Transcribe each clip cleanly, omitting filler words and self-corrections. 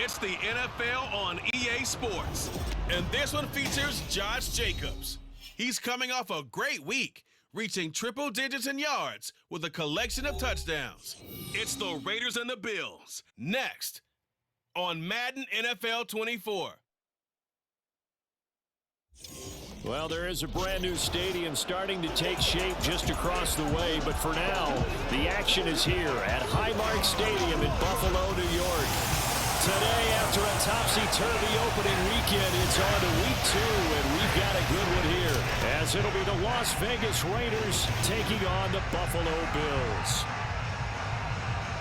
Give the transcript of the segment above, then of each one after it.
It's the NFL on EA Sports. And this one features Josh Jacobs. He's coming off a great week, reaching triple digits in yards with a collection of touchdowns. It's the Raiders and the Bills. Next on Madden NFL 24. Well, there is a brand new stadium starting to take shape just across the way, but for now, the action is here at Highmark Stadium in Buffalo, New York. Today, after a topsy-turvy opening weekend, it's on to week 2, and we've got a good one here, as it'll be the Las Vegas Raiders taking on the Buffalo Bills.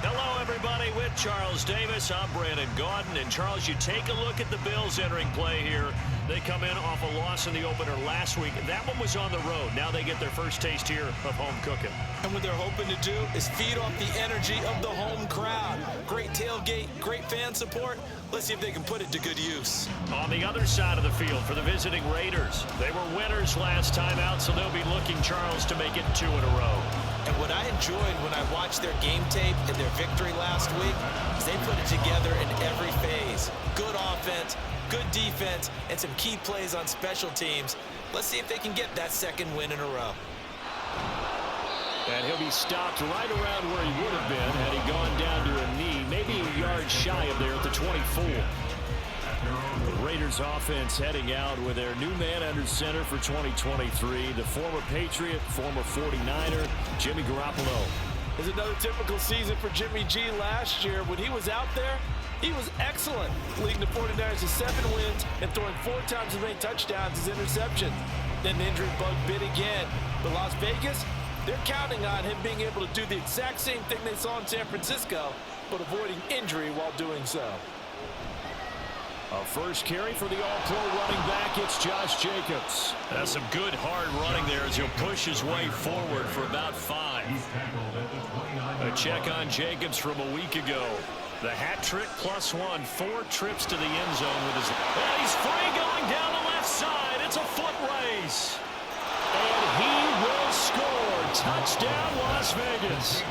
Hello, everybody. With Charles Davis, I'm Brandon Gaudin. And, Charles, you take a look at the Bills entering play here. They come in off a loss in the opener last week. That one was on the road. Now they get their first taste here of home cooking. And what they're hoping to do is feed off the energy of the home crowd. Great tailgate, great fan support. Let's see if they can put it to good use. On the other side of the field for the visiting Raiders, they were winners last time out, so they'll be looking, Charles, to make it 2 in a row. And what I enjoyed when I watched their game tape and their victory last week is they put it together in every phase. Good offense, good defense, and some key plays on special teams. Let's see if they can get that second win in a row. And he'll be stopped right around where he would have been had he gone down to a knee, maybe a yard shy of there at the 24. The Raiders offense heading out with their new man under center for 2023, the former Patriot, former 49er, Jimmy Garoppolo. It's another typical season for Jimmy G last year. When he was out there, he was excellent, leading the 49ers to 7 wins and throwing 4 times as many touchdowns as interceptions. Then the injury bug bit again. But Las Vegas, they're counting on him being able to do the exact same thing they saw in San Francisco, but avoiding injury while doing so. A first carry for the all-pro running back, it's Josh Jacobs. That's some good hard running there as he'll push his way forward for about 5. A check on Jacobs from a week ago. The hat trick +1, 4 trips to the end zone with his... And he's free going down the left side. It's a foot race. And he will score. Touchdown, Las Vegas.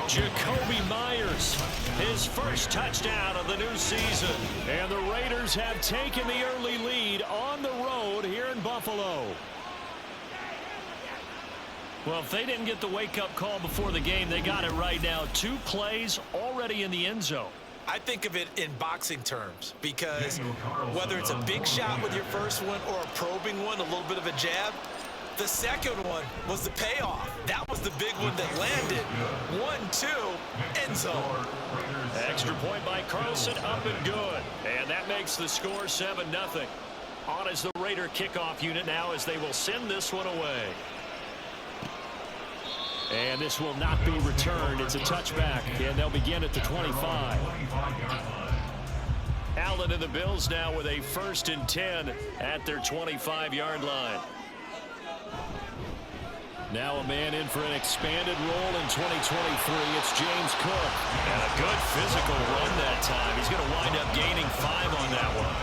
Jakobi Meyers, his first touchdown of the new season. And the Raiders have taken the early lead on the road here in Buffalo. Well, if they didn't get the wake-up call before the game, they got it right now. 2 plays already in the end zone. I think of it in boxing terms because whether it's a big shot with your first one or a probing one, a little bit of a jab, the second one was the payoff. That was the big one that landed. 1-2, end zone. Extra point by Carlson, up and good. And that makes the score 7-0. On is the Raider kickoff unit now as they will send this one away. And this will not be returned. It's a touchback, and they'll begin at the 25. Allen and the Bills now with a 1st and 10 at their 25-yard line. Now a man in for an expanded role in 2023. It's James Cook. And a good physical run that time. He's going to wind up gaining 5 on that one.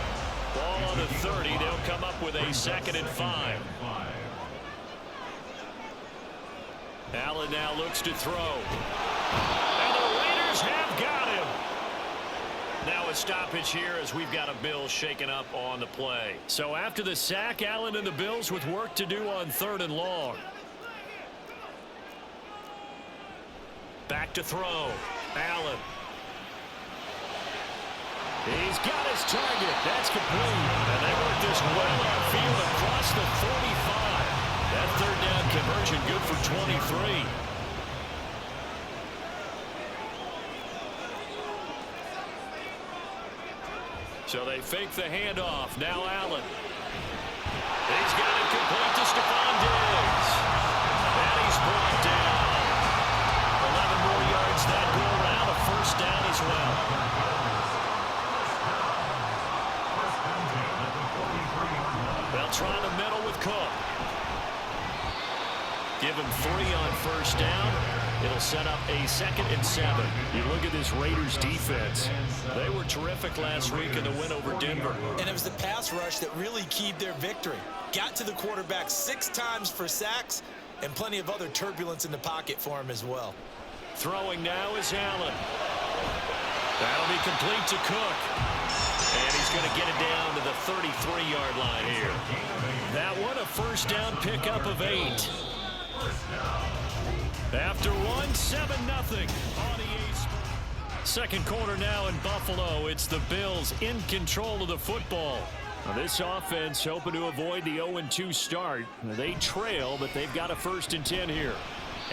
Ball on the 30. They'll come up with a 2nd and 5. Allen now looks to throw. And the Raiders have got him. Now a stoppage here as we've got a Bills shaken up on the play. So after the sack, Allen and the Bills with work to do on 3rd and long. Back to throw. Allen. He's got his target. That's complete. And they work this well outfield across the 45. That 3rd down conversion good for 23. So they fake the handoff. Now Allen. He's got it complete to Stephon Diggs. And he's brought down. 11 more yards that go around. A 1st down as well. They'll try the middle with Cook. Give him 3 on 1st down. It'll set up a 2nd and 7. You look at this Raiders defense. They were terrific last week in the win over Denver. And it was the pass rush that really keyed their victory. Got to the quarterback 6 times for sacks and plenty of other turbulence in the pocket for him as well. Throwing now is Allen. That'll be complete to Cook. And he's going to get it down to the 33-yard line here. That one, a first down pickup of 8. After one, 7-0 on EA Sports. Second quarter now in Buffalo. It's the Bills in control of the football. Now this offense hoping to avoid the 0-2 start. They trail, but they've got a 1st and 10 here.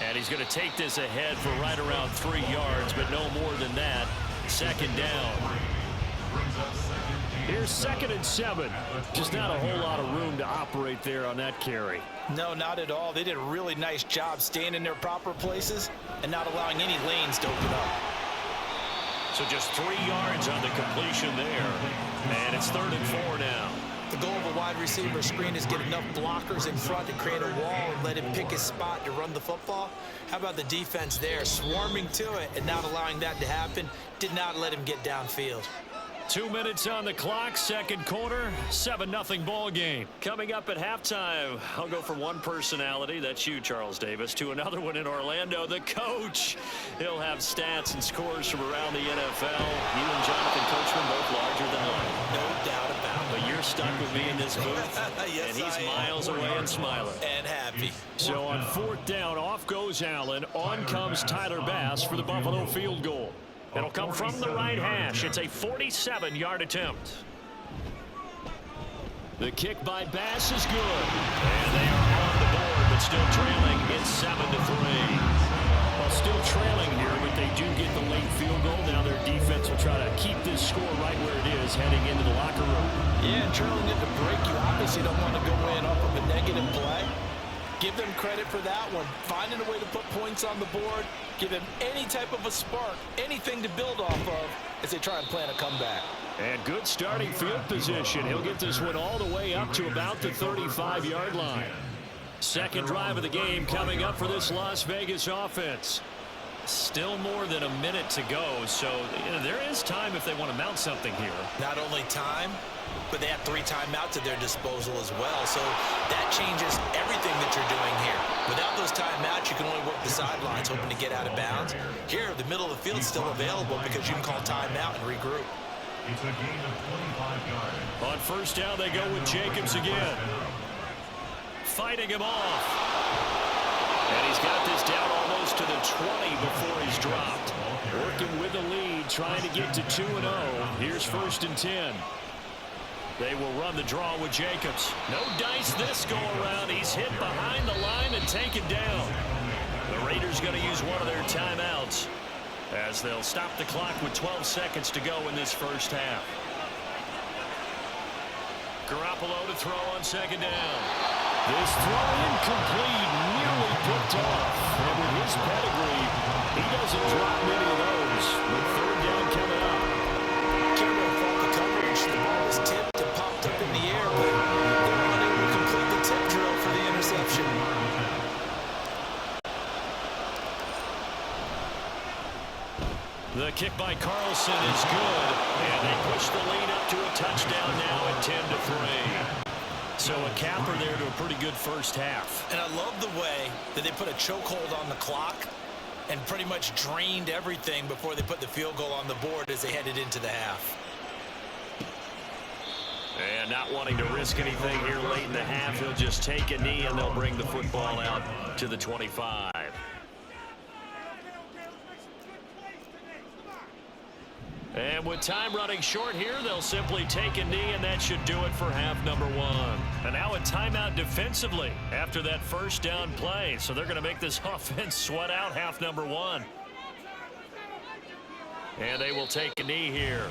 And he's going to take this ahead for right around 3 yards, but no more than that. Second down. Here's 2nd and 7. Just not a whole lot of room to operate there on that carry. No, not at all. They did a really nice job staying in their proper places and not allowing any lanes to open up. So just 3 yards on the completion there. And it's 3rd and 4 now. The goal of a wide receiver screen is get enough blockers in front to create a wall and let him pick his spot to run the football. How about the defense there, swarming to it and not allowing that to happen? Did not let him get downfield. 2 minutes on the clock, second quarter, 7-0 ball game. Coming up at halftime, I'll go from one personality, that's you, Charles Davis, to another one in Orlando, the coach. He'll have stats and scores from around the NFL. You and Jonathan Coachman both larger than life. No doubt about it. But you're stuck with me in this booth, Yes, and he's I am. miles away and smiling. And happy. So on 4th down, off goes Allen. On comes Tyler Bass for the Buffalo field goal. It'll come from the right hash. It's a 47-yard attempt. The kick by Bass is good. And they are on the board, but still trailing. It's 7-3. Well, still trailing here, but they do get the late field goal. Now their defense will try to keep this score right where it is heading into the locker room. Yeah, and trailing it to break, you obviously don't want to go in off of a negative play. Give them credit for that one. Finding a way to put points on the board. Give them any type of a spark, anything to build off of as they try and plan a comeback. And good starting field position. He'll get this one all the way up to about the 35-yard line. Second drive of the game coming up for this Las Vegas offense. Still more than a minute to go, so there is time if they want to mount something here. Not only time, but they have 3 timeouts at their disposal as well. So that changes everything that you're doing here. Without those timeouts, you can only work the sidelines hoping to get out of bounds. Here, the middle of the field is still available because you can call timeout and regroup. It's a gain of 25 yards. On first down, they go with Jacobs again. Fighting him off. And he's got this down almost to the 20 before he's dropped. Working with the lead, trying to get to 2-0. Here's 1st and 10. They will run the draw with Jacobs. No dice this go-around. He's hit behind the line and taken down. The Raiders going to use one of their timeouts as they'll stop the clock with 12 seconds to go in this first half. Garoppolo to throw on second down. This throw incomplete, nearly picked off. And with his pedigree, he doesn't drop many of those. But 3rd down coming up. Cameron fought the coverage. The ball was tipped and popped up in the air, but they were unable to complete the tip drill for the interception. The kick by Carlson is good, and they push the lead up to a touchdown now at 10-3. So a capper there to a pretty good first half. And I love the way that they put a chokehold on the clock and pretty much drained everything before they put the field goal on the board as they headed into the half. And not wanting to risk anything here late in the half, he'll just take a knee and they'll bring the football out to the 25. And with time running short here, they'll simply take a knee, and that should do it for half number 1. And now a timeout defensively after that first down play. So they're going to make this offense sweat out half number 1. And they will take a knee here.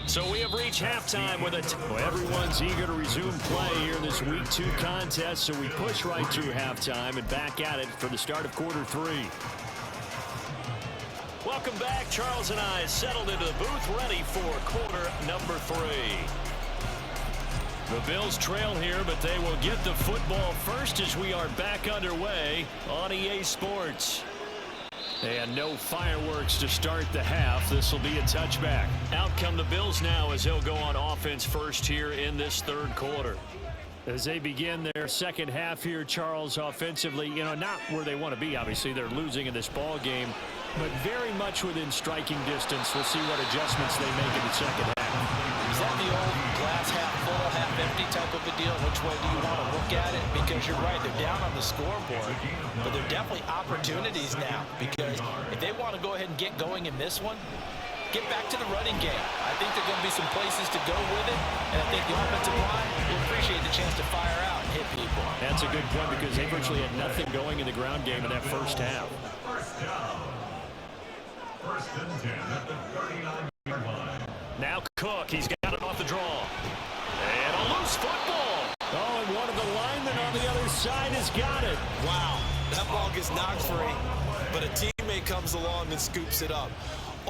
So we have reached halftime with it. Well, everyone's eager to resume play here in this Week 2 contest, so we push right through halftime and back at it for the start of quarter 3. Welcome back. Charles and I settled into the booth, ready for quarter number 3. The Bills trail here, but they will get the football first as we are back underway on EA Sports. And no fireworks to start the half. This will be a touchback. Out come the Bills now as he'll go on offense first here in this third quarter. As they begin their second half here, Charles, offensively, not where they want to be. Obviously, they're losing in this ball game, but very much within striking distance. We'll see what adjustments they make in the second half. Is that the old glass half full, half empty type of a deal? Which way do you want to look at it? Because you're right, they're down on the scoreboard, but they're definitely opportunities now. Because if they want to go ahead and get going in this one, get back to the running game. I think there are going to be some places to go with it, and I think the offensive line will appreciate the chance to fire out and hit people. That's a good point because they virtually had nothing going in the ground game in that first half. First down. First and 10 at the 39-yard line. Now Cook, he's got it off the draw. And a loose football. Oh, and one of the linemen on the other side has got it. Wow, that ball gets knocked free, but a teammate comes along and scoops it up.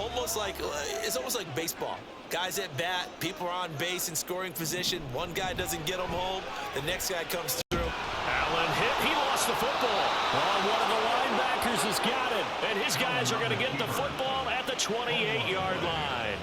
It's almost like baseball. Guys at bat, people are on base in scoring position. One guy doesn't get them home, the next guy comes through. Allen hit, he lost the football. Oh, one of the linebackers has got it. And his guys are going to get the football at the 28-yard line.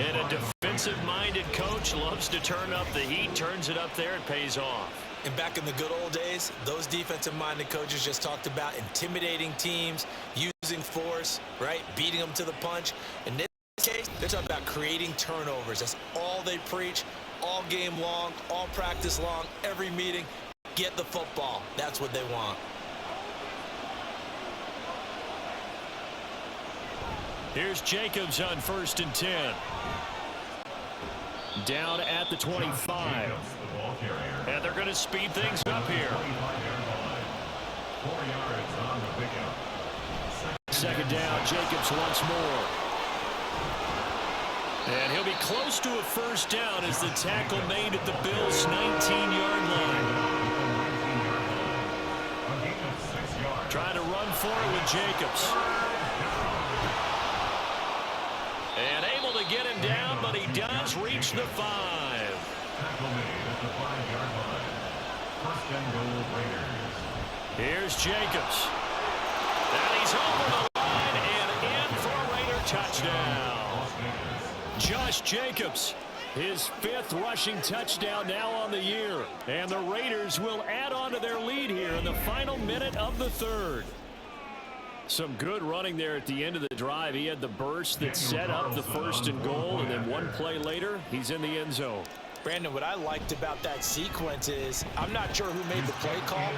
And a defensive-minded coach loves to turn up the heat, turns it up there, and pays off. And back in the good old days, those defensive-minded coaches just talked about intimidating teams, using force, right, beating them to the punch. In this case, they're talking about creating turnovers. That's all they preach, all game long, all practice long, every meeting. Get the football. That's what they want. Here's Jacobs on 1st and 10. Down at the 25. And they're going to speed things up here. 4 yards on the pickup. Second down, Jacobs once more. And he'll be close to a first down as the tackle made at the Bills' 19-yard line. Trying to run for it with Jacobs. And able to get him down, but he does reach the 5. Tackle made at the 5-yard line. First and goal, Raiders. Here's Jacobs. And he's over the line and in for a Raider touchdown. Josh Jacobs, his 5th rushing touchdown now on the year. And the Raiders will add on to their lead here in the final minute of the 3rd. Some good running there at the end of the drive. He had the burst that set up the 1st and goal, and then one play later, he's in the end zone. Brandon, what I liked about that sequence is I'm not sure who made the play call,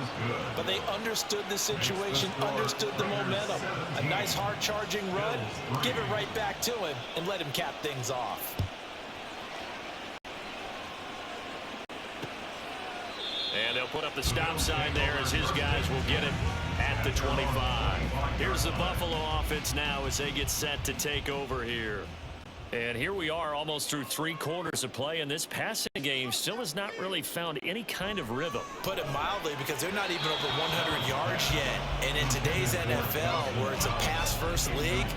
but they understood the situation, understood the momentum. A nice hard-charging run, give it right back to him, and let him cap things off. And they'll put up the stop sign there as his guys will get him at the 25. Here's the Buffalo offense now as they get set to take over here. And here we are almost through 3 quarters of play, and this passing game still has not really found any kind of rhythm. Put it mildly, because they're not even over 100 yards yet. And in today's NFL, where it's a pass-first league,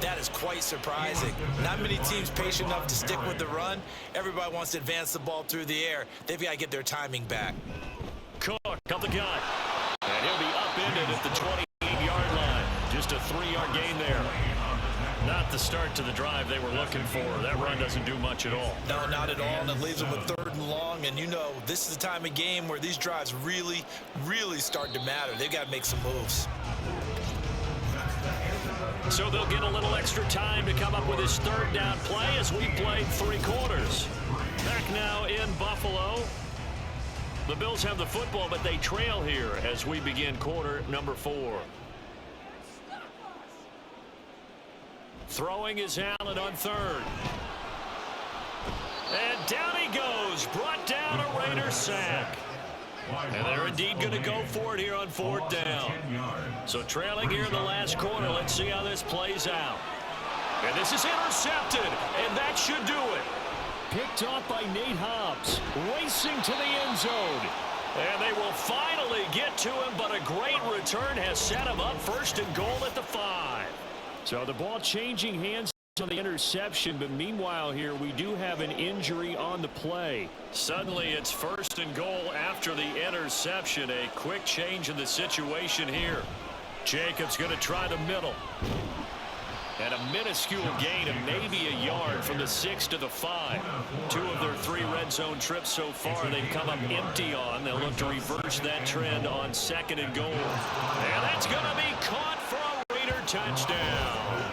that is quite surprising. Not many teams patient enough to stick with the run. Everybody wants to advance the ball through the air. They've got to get their timing back. Cook up the gun. And he'll be upended at the 28-yard line. Just a 3-yard gain there. Not the start to the drive they were looking for. That run doesn't do much at all. No, not at all, and it leaves them with 3rd and long. And this is the time of game where these drives really, really start to matter. They've got to make some moves. So they'll get a little extra time to come up with his 3rd down play as we played 3 quarters. Back now in Buffalo. The Bills have the football, but they trail here as we begin quarter number 4. Throwing is Allen on 3rd. And down he goes. Brought down a Raider sack. And they're indeed going to go for it here on 4th down. So trailing here in the last quarter. Let's see how this plays out. And this is intercepted. And that should do it. Picked off by Nate Hobbs. Racing to the end zone. And they will finally get to him, but a great return has set him up 1st and goal at the 5. So the ball changing hands on the interception, but meanwhile here we do have an injury on the play. Suddenly it's 1st and goal after the interception. A quick change in the situation here. Jacobs going to try the middle. And a minuscule gain of maybe a yard from the 6 to the 5. 2 of their 3 red zone trips so far they've come up empty on. They'll look to reverse that trend on 2nd and goal. And that's going to be caught for a Raider touchdown.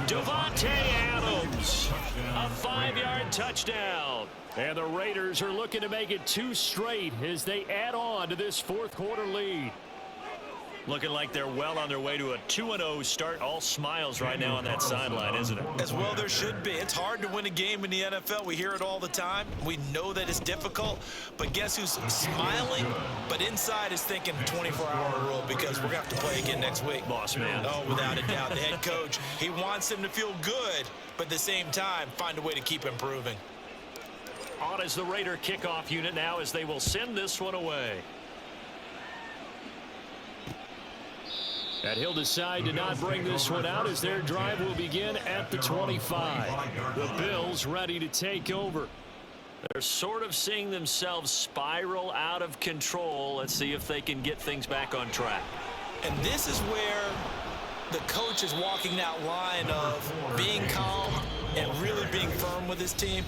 Davante Adams, a 5-yard touchdown. And the Raiders are looking to make it 2 straight as they add on to this 4th quarter lead. Looking like they're well on their way to a 2-0 start. All smiles right now on that sideline, isn't it? As well there should be. It's hard to win a game in the NFL. We hear it all the time. We know that it's difficult. But guess who's smiling? But inside is thinking 24-hour rule because we're going to have to play again next week. Boss man. Oh, without a doubt. The head coach, he wants him to feel good, but at the same time, find a way to keep improving. On is the Raider kickoff unit now as they will send this one away. And he'll decide to not bring this one out as their drive will begin at the 25. The Bills ready to take over. They're sort of seeing themselves spiral out of control. Let's see if they can get things back on track. And this is where the coach is walking that line of being calm and really being firm with his team.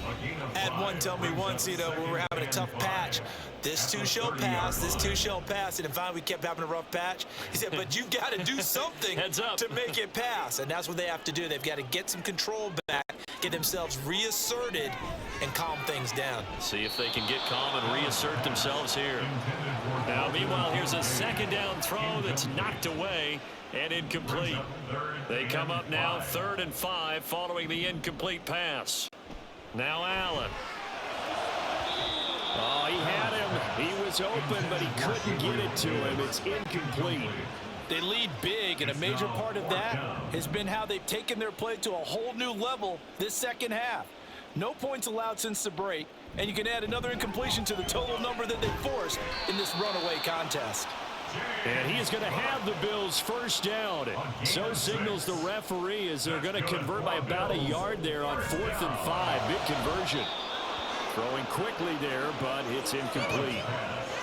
I had one tell me once, when we were having a tough patch, this too shall pass, this too shall pass. And finally we kept having a rough patch. He said, but you've got to do something to make it pass. And that's what they have to do. They've got to get some control back, get themselves reasserted, and calm things down. See if they can get calm and reassert themselves here. Now, meanwhile, here's a 2nd down throw that's knocked away and incomplete. They come up now 3rd and 5 following the incomplete pass. Now Allen. Oh, he had him. He was open, but he couldn't get it to him. It's incomplete. They lead big, and a major part of that has been how they've taken their play to a whole new level this second half. No points allowed since the break, and you can add another incompletion to the total number that they forced in this runaway contest. And he is going to have the Bills first down. So signals the referee as they're going to convert by about a yard there on 4th and 5. Big conversion. Throwing quickly there, but it's incomplete.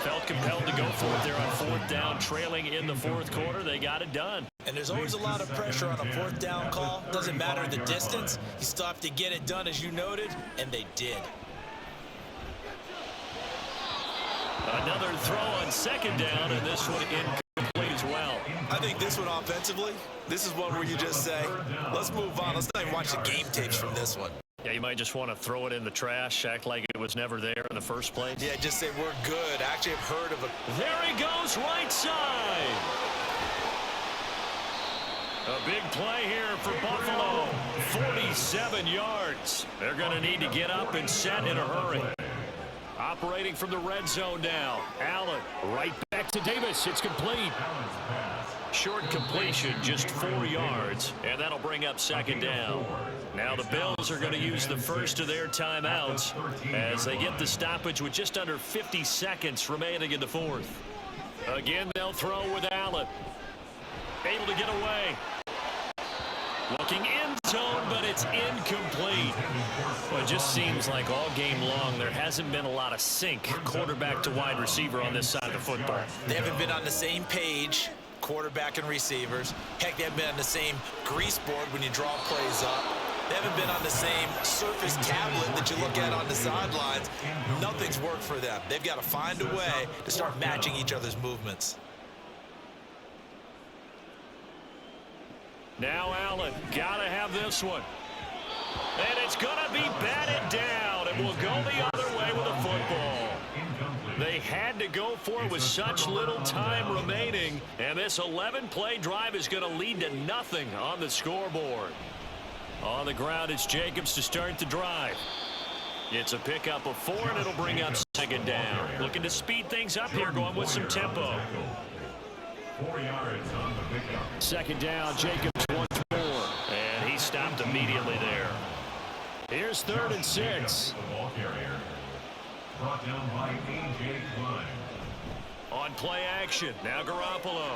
Felt compelled to go for it there on 4th down, trailing in the 4th quarter. They got it done. And there's always a lot of pressure on a 4th down call. Doesn't matter the distance. You still have to get it done, as you noted, and they did. Another throw on 2nd down, and this one incomplete as well. I think this one offensively, this is one where you just say, let's move on. Let's not even watch the game tapes from this one. Yeah, you might just want to throw it in the trash, act like it was never there in the first place. Yeah, just say we're good. Actually, I've heard of a... There he goes, right side. A big play here for Buffalo. 47 yards. They're going to need to get up and set in a hurry. Operating from the red zone now. Allen right back to Davis. It's complete. Short completion, just 4 yards, and that'll bring up 2nd down. Now the Bills are going to use the first of their timeouts as they get the stoppage with just under 50 seconds remaining in the 4th. Again, they'll throw with Allen. Able to get away. Looking end zone, but it's incomplete. Well, it just seems like all game long there hasn't been a lot of sync quarterback to wide receiver on this side of the football. They haven't been on the same page, quarterback and receivers. Heck, they haven't been on the same grease board when you draw plays up. They haven't been on the same Surface tablet that you look at on the sidelines. Nothing's worked for them. They've got to find a way to start matching each other's movements. Now Allen, gotta have this one. And it's gonna be batted down, and we'll go the other way with a football. They had to go for it with such little time remaining, and this 11-play drive is gonna lead to nothing on the scoreboard. On the ground, it's Jacobs to start the drive. It's a pickup of 4, and it'll bring up 2nd down. Looking to speed things up here, going with some tempo. 4 yards on the pickup. 2nd down, Jacobs once more. And he stopped immediately there. Here's 3rd and 6. The ball carrier. Brought down by A.J. Klein. On play action, now Garoppolo.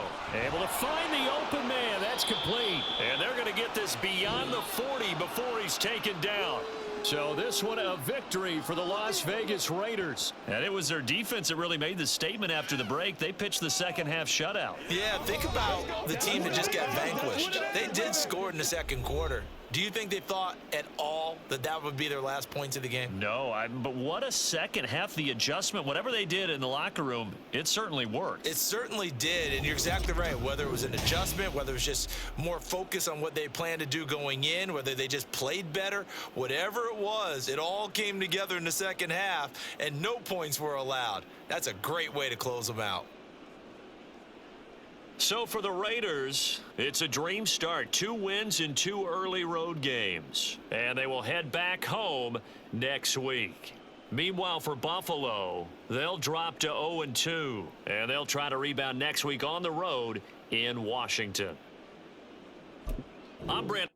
Able to find the open man. That's complete. And they're going to get this beyond the 40 before he's taken down. So this one a victory for the Las Vegas Raiders. And it was their defense that really made the statement after the break. They pitched the second half shutout. Yeah, think about the team that just got vanquished. They did score in the second quarter. Do you think they thought at all that that would be their last points of the game? No, but what a second half. The adjustment, whatever they did in the locker room, it certainly worked. It certainly did, and you're exactly right. Whether it was an adjustment, whether it was just more focus on what they planned to do going in, whether they just played better, whatever it was, it all came together in the second half, and no points were allowed. That's a great way to close them out. So for the Raiders, it's a dream start. 2 wins in 2 early road games. And they will head back home next week. Meanwhile, for Buffalo, they'll drop to 0-2. And they'll try to rebound next week on the road in Washington. I'm Brent.